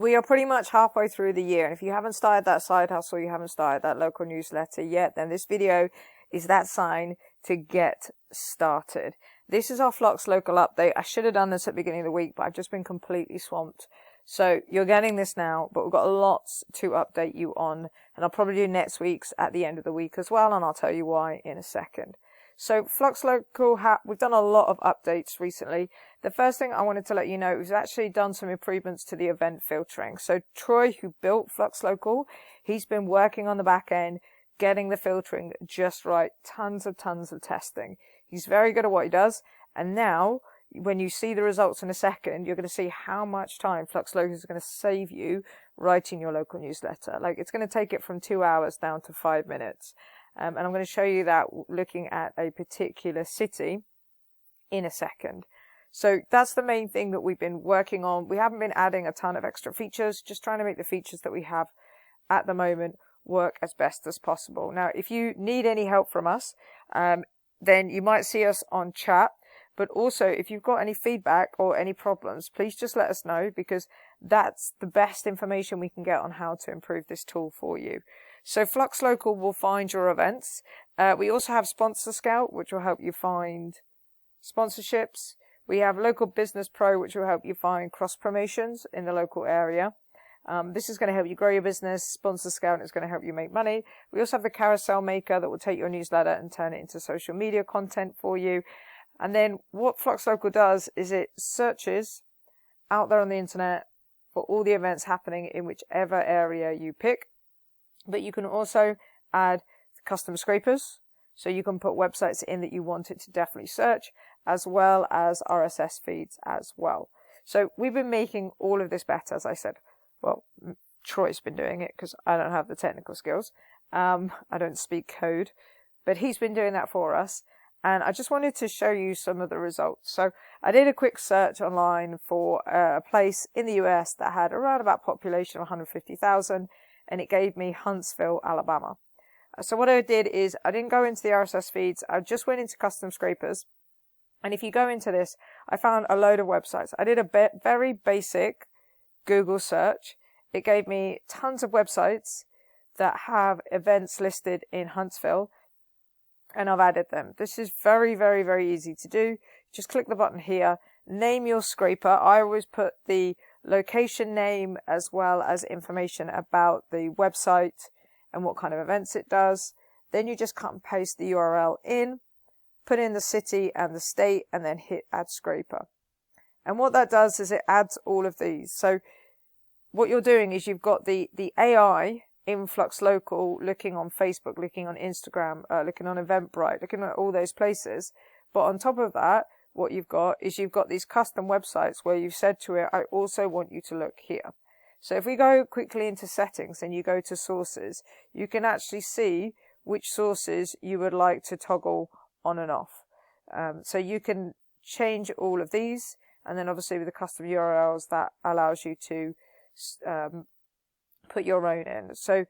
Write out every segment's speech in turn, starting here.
We are pretty much halfway through the year, and if you haven't started that side hustle, you haven't started that local newsletter yet, then this video is that sign to get started. This is our Flux Local update. I should have done this at the beginning of the week, but I've just been completely swamped. So you're getting this now, but we've got lots to update you on, and I'll probably do next week's at the end of the week as well, and I'll tell you why in a second. So Flux Local, we've done a lot of updates recently. The first thing I wanted to let you know is we've actually done some improvements to the event filtering. So Troy, who built Flux Local, he's been working on the back end, getting the filtering just right. Tons of testing. He's very good at what he does. And now, when you see the results in a second, you're going to see how much time Flux Local is going to save you writing your local newsletter. Like, it's going to take it from 2 hours down to 5 minutes. And I'm going to show you that looking at a particular city in a second. So that's the main thing that we've been working on. We haven't been adding a ton of extra features, just trying to make the features that we have at the moment work as best as possible. Now, if you need any help from us, then you might see us on chat. But also, if you've got any feedback or any problems, please just let us know, because that's the best information we can get on how to improve this tool for you. So Flux Local will find your events. We also have Sponsor Scout, which will help you find sponsorships. We have Local Business Pro, which will help you find cross promotions in the local area. This is going to help you grow your business. Sponsor Scout is going to help you make money. We also have the Carousel Maker that will take your newsletter and turn it into social media content for you. And then what Flux Local does is it searches out there on the internet for all the events happening in whichever area you pick. But you can also add custom scrapers. So you can put websites in that you want it to definitely search, as well as RSS feeds as well. So we've been making all of this better, as I said. Well, Troy's been doing it because I don't have the technical skills. I don't speak code, but he's been doing that for us. And I just wanted to show you some of the results. So I did a quick search online for a place in the US that had around about population of 150,000, and it gave me Huntsville, Alabama. So what I did is I didn't go into the RSS feeds. I just went into custom scrapers. And if you go into this, I found a load of websites. I did a very basic Google search. It gave me tons of websites that have events listed in Huntsville, and I've added them. This is very easy to do. Just click the button here, name your scraper. I always put the location name as well as information about the website and what kind of events it does. Then you just cut and paste the URL in, put in the city and the state, and then hit add scraper. And what that does is it adds all of these. So what you're doing is you've got the AI in Flux Local looking on Facebook, looking on Instagram, looking on Eventbrite, looking at all those places. But on top of that, what you've got is you've got these custom websites where you've said to it, I also want you to look here. So if we go quickly into settings and you go to sources, you can actually see which sources you would like to toggle on and off. So you can change all of these, and then obviously with the custom URLs that allows you to put your own in. So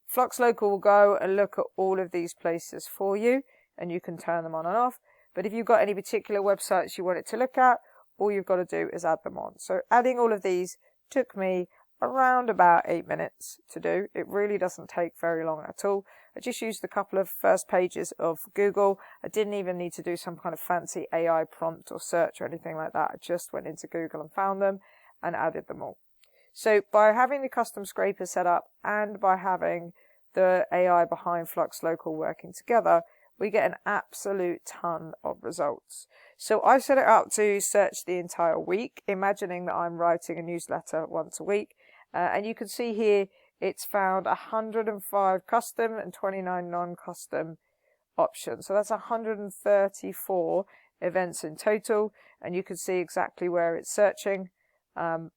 Flux Local will go and look at all of these places for you, and you can turn them on and off. But if you've got any particular websites you want it to look at, all you've got to do is add them on. So adding all of these took me around about 8 minutes to do. It really doesn't take very long at all. I just used a couple of first pages of Google. I didn't even need to do some kind of fancy AI prompt or search or anything like that. I just went into Google and found them and added them all. So by having the custom scraper set up and by having the AI behind Flux Local working together, we get an absolute ton of results. So I set it up to search the entire week, imagining that I'm writing a newsletter once a week. And you can see here, it's found 105 custom and 29 non-custom options. So that's 134 events in total. And you can see exactly where it's searching. And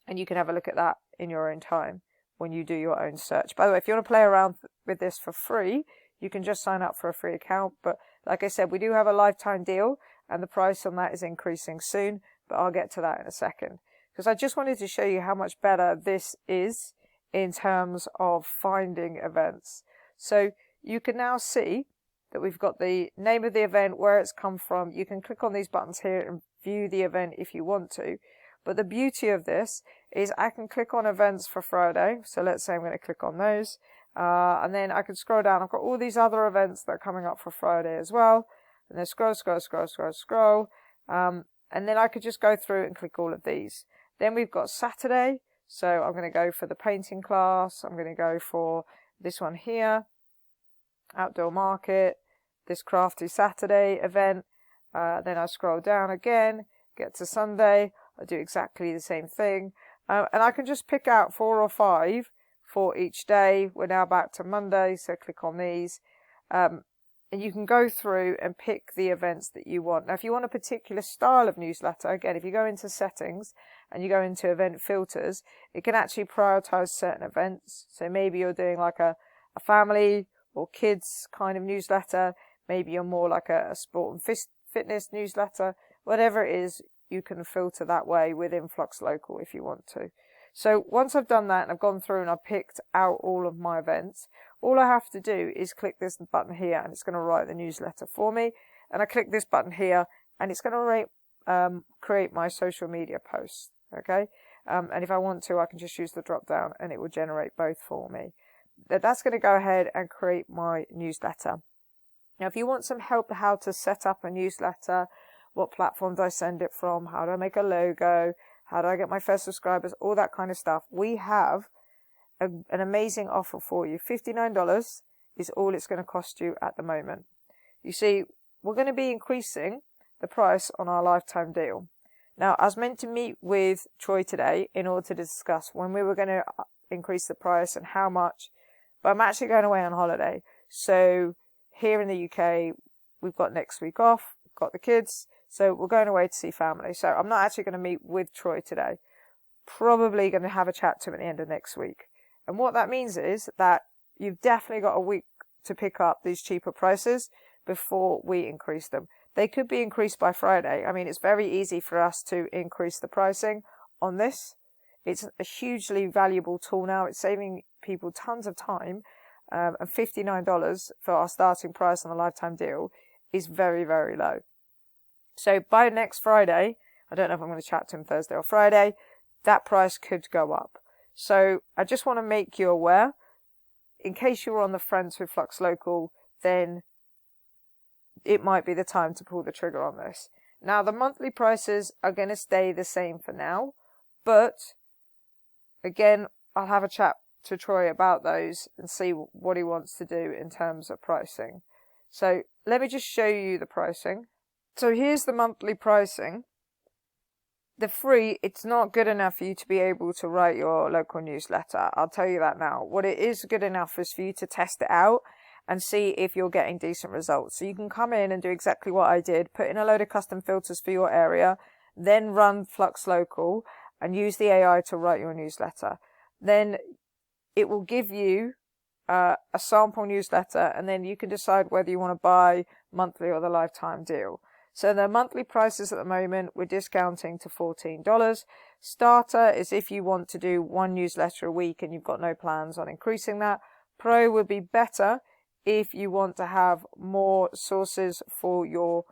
you can have a look at that in your own time when you do your own search. By the way, if you want to play around with this for free, you can just sign up for a free account. But like I said, we do have a lifetime deal, and the price on that is increasing soon, but I'll get to that in a second. Because I just wanted to show you how much better this is in terms of finding events. So you can now see that we've got the name of the event, where it's come from. You can click on these buttons here and view the event if you want to. But the beauty of this is I can click on events for Friday. So let's say I'm going to click on those. And then I can scroll down. I've got all these other events that are coming up for Friday as well. And then scroll. And then I could just go through and click all of these. Then we've got Saturday. So I'm going to go for the painting class. I'm going to go for this one here. Outdoor market. This Crafty Saturday event. Then I scroll down again. Get to Sunday. I do exactly the same thing. And I can just pick out 4 or 5 for each day. We're now back to Monday, so click on these. And you can go through and pick the events that you want. Now, if you want a particular style of newsletter, again, if you go into settings and you go into event filters, it can actually prioritize certain events. So maybe you're doing like a family or kids kind of newsletter. Maybe you're more like a sport and fitness newsletter. Whatever it is, you can filter that way within Flux Local if you want to. So once I've done that and I've gone through and I've picked out all of my events, all I have to do is click this button here and it's going to write the newsletter for me. And I click this button here and it's going to create my social media posts. Okay. And if I want to, I can just use the drop down and it will generate both for me. That's going to go ahead and create my newsletter. Now, if you want some help how to set up a newsletter, what platform do I send it from, how do I make a logo, how do I get my first subscribers, all that kind of stuff, we have an amazing offer for you. $59 is all it's going to cost you at the moment. You see, we're going to be increasing the price on our lifetime deal. Now, I was meant to meet with Troy today in order to discuss when we were going to increase the price and how much, but I'm actually going away on holiday. So here in the UK, we've got next week off, got the kids, so we're going away to see family. So I'm not actually going to meet with Troy today. Probably going to have a chat to him at the end of next week. And what that means is that you've definitely got a week to pick up these cheaper prices before we increase them. They could be increased by Friday. I mean, it's very easy for us to increase the pricing on this. It's a hugely valuable tool now. It's saving people tons of time. And $59 for our starting price on a lifetime deal is very, very low. So by next Friday, I don't know if I'm going to chat to him Thursday or Friday, that price could go up. So I just want to make you aware, in case you're on the fence with Flux Local, then it might be the time to pull the trigger on this. Now, the monthly prices are going to stay the same for now, but again, I'll have a chat to Troy about those and see what he wants to do in terms of pricing. So let me just show you the pricing. So here's the monthly pricing. The free, it's not good enough for you to be able to write your local newsletter. I'll tell you that now. What it is good enough is for you to test it out and see if you're getting decent results. So you can come in and do exactly what I did, put in a load of custom filters for your area, then run Flux Local and use the AI to write your newsletter. Then it will give you a sample newsletter, and then you can decide whether you want to buy monthly or the lifetime deal. So the monthly prices at the moment, we're discounting to $14. Starter is if you want to do one newsletter a week and you've got no plans on increasing that. Pro would be better if you want to have more sources for your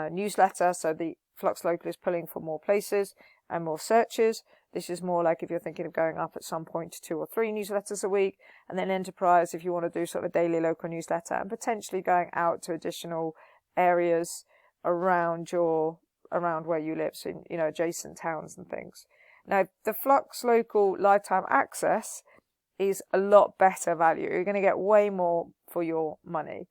newsletter. So the Flux Local is pulling for more places and more searches. This is more like if you're thinking of going up at some point to 2 or 3 newsletters a week. And then Enterprise if you want to do sort of a daily local newsletter and potentially going out to additional areas around where you live, so adjacent towns and things. Now, the Flux Local lifetime access is a lot better value. You're going to get way more for your money.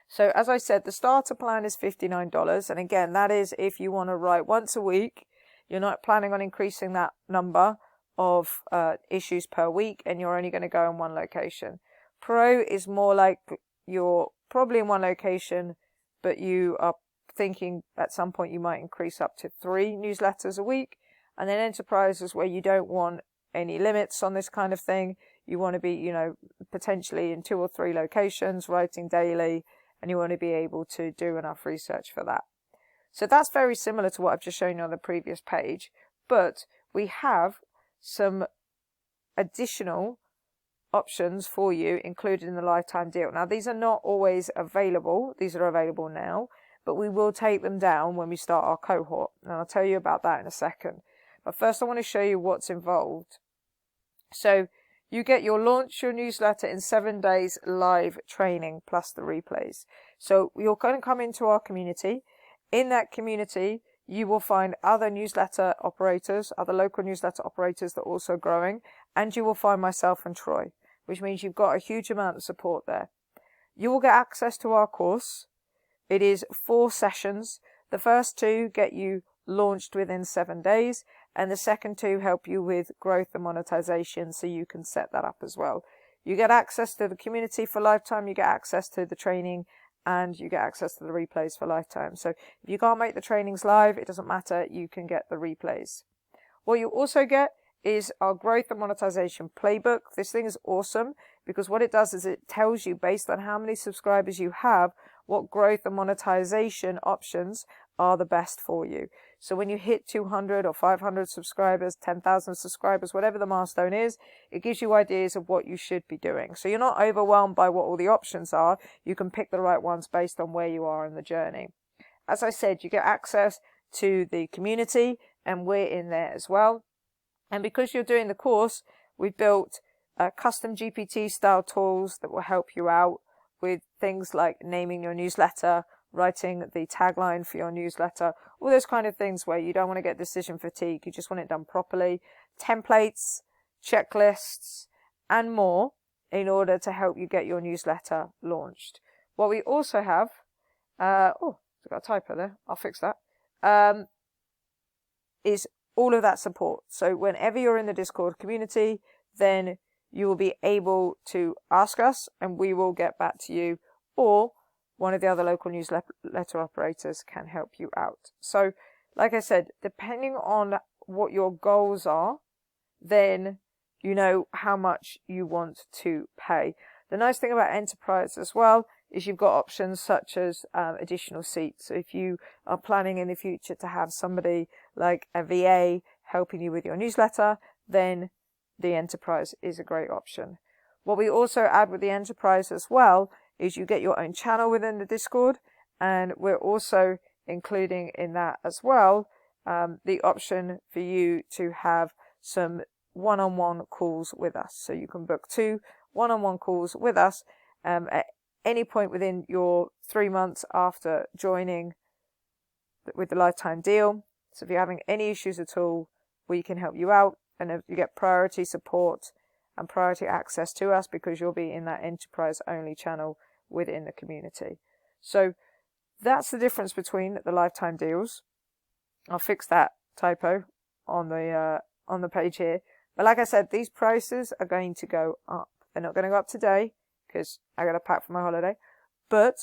So as I said, the starter plan is $59, and again, that is if you want to write once a week. You're not planning on increasing that number of issues per week, and you're only going to go in one location. Pro is more like you're probably in one location, but you are thinking at some point you might increase up to 3 newsletters a week. And then Enterprise is where you don't want any limits on this kind of thing. You want to be, potentially in 2 or 3 locations, writing daily, and you want to be able to do enough research for that. So that's very similar to what I've just shown you on the previous page, but we have some additional options for you included in the lifetime deal. Now, these are not always available. These are available now, but we will take them down when we start our cohort. And I'll tell you about that in a second. But first I want to show you what's involved. So you get your launch your newsletter in 7 days live training plus the replays. So you're going to come into our community. In that community, you will find other newsletter operators, other local newsletter operators that are also growing, and you will find myself and Troy, which means you've got a huge amount of support there. You will get access to our course. It is 4 sessions. The first 2 get you launched within 7 days, and the second 2 help you with growth and monetization, so you can set that up as well. You get access to the community for lifetime, you get access to the training, and you get access to the replays for lifetime. So if you can't make the trainings live, it doesn't matter, you can get the replays. What you also get is our growth and monetization playbook. This thing is awesome because what it does is it tells you, based on how many subscribers you have, what growth and monetization options are the best for you. So when you hit 200 or 500 subscribers, 10,000 subscribers, whatever the milestone is, it gives you ideas of what you should be doing. So you're not overwhelmed by what all the options are. You can pick the right ones based on where you are in the journey. As I said, you get access to the community, and we're in there as well. And because you're doing the course, we've built custom GPT style tools that will help you out with things like naming your newsletter, writing the tagline for your newsletter, all those kind of things where you don't want to get decision fatigue, you just want it done properly, templates, checklists, and more in order to help you get your newsletter launched. What we also have, oh, I've got a typo there, I'll fix that, is all of that support. So whenever you're in the Discord community, then you will be able to ask us and we will get back to you, or one of the other local newsletter operators can help you out. So, like I said, depending on what your goals are, then you know how much you want to pay. The nice thing about Enterprise as well is you've got options such as additional seats. So if you are planning in the future to have somebody like a VA helping you with your newsletter, then the Enterprise is a great option. What we also add with the Enterprise as well is you get your own channel within the Discord, and we're also including in that as well the option for you to have some one-on-one calls with us. So you can book 2 one-on-one calls with us at any point within your 3 months after joining with the lifetime deal. So if you're having any issues at all, we can help you out, and you get priority support and priority access to us because you'll be in that Enterprise only channel within the community. So that's the difference between the lifetime deals. I'll fix that typo on the page here. But like I said, these prices are going to go up. They're not going to go up today because I got to pack for my holiday, but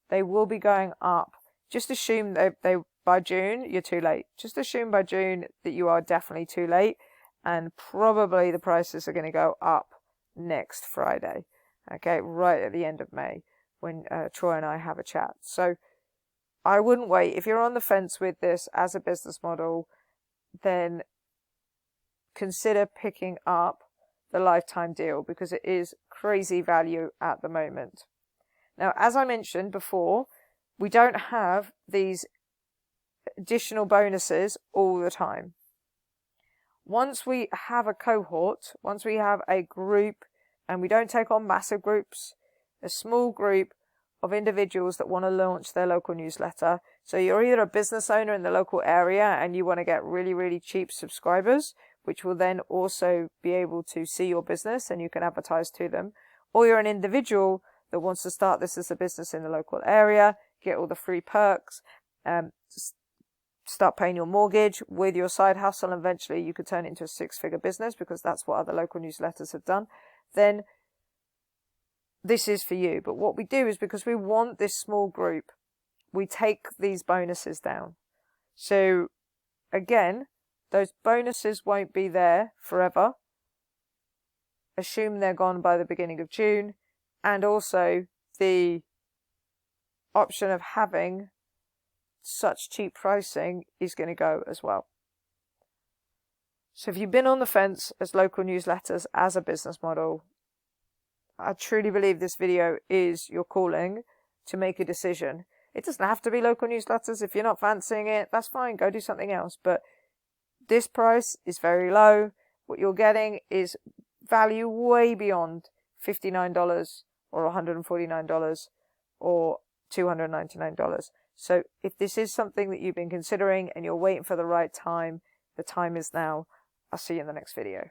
they will be going up. Just assume they by June you're too late. Just assume by June that you are definitely too late, and probably the prices are going to go up next Friday. Okay, right at the end of May when Troy and I have a chat. So I wouldn't wait. If you're on the fence with this as a business model, then consider picking up the lifetime deal because it is crazy value at the moment. Now, as I mentioned before, we don't have these additional bonuses all the time. Once we have a cohort, once we have a group, and we don't take on massive groups, a small group of individuals that want to launch their local newsletter. So you're either a business owner in the local area and you want to get really, really cheap subscribers, which will then also be able to see your business and you can advertise to them. Or you're an individual that wants to start this as a business in the local area, get all the free perks, start paying your mortgage with your side hustle, and eventually you could turn it into a 6-figure business because that's what other local newsletters have done. Then this is for you. But what we do is, because we want this small group, we take these bonuses down. So again, those bonuses won't be there forever. Assume they're gone by the beginning of June. And also the option of having such cheap pricing is going to go as well. So if you've been on the fence as local newsletters as a business model, I truly believe this video is your calling to make a decision. It doesn't have to be local newsletters. If you're not fancying it, that's fine. Go do something else. But this price is very low. What you're getting is value way beyond $59 or $149 or $299. So if this is something that you've been considering and you're waiting for the right time, the time is now. I'll see you in the next video.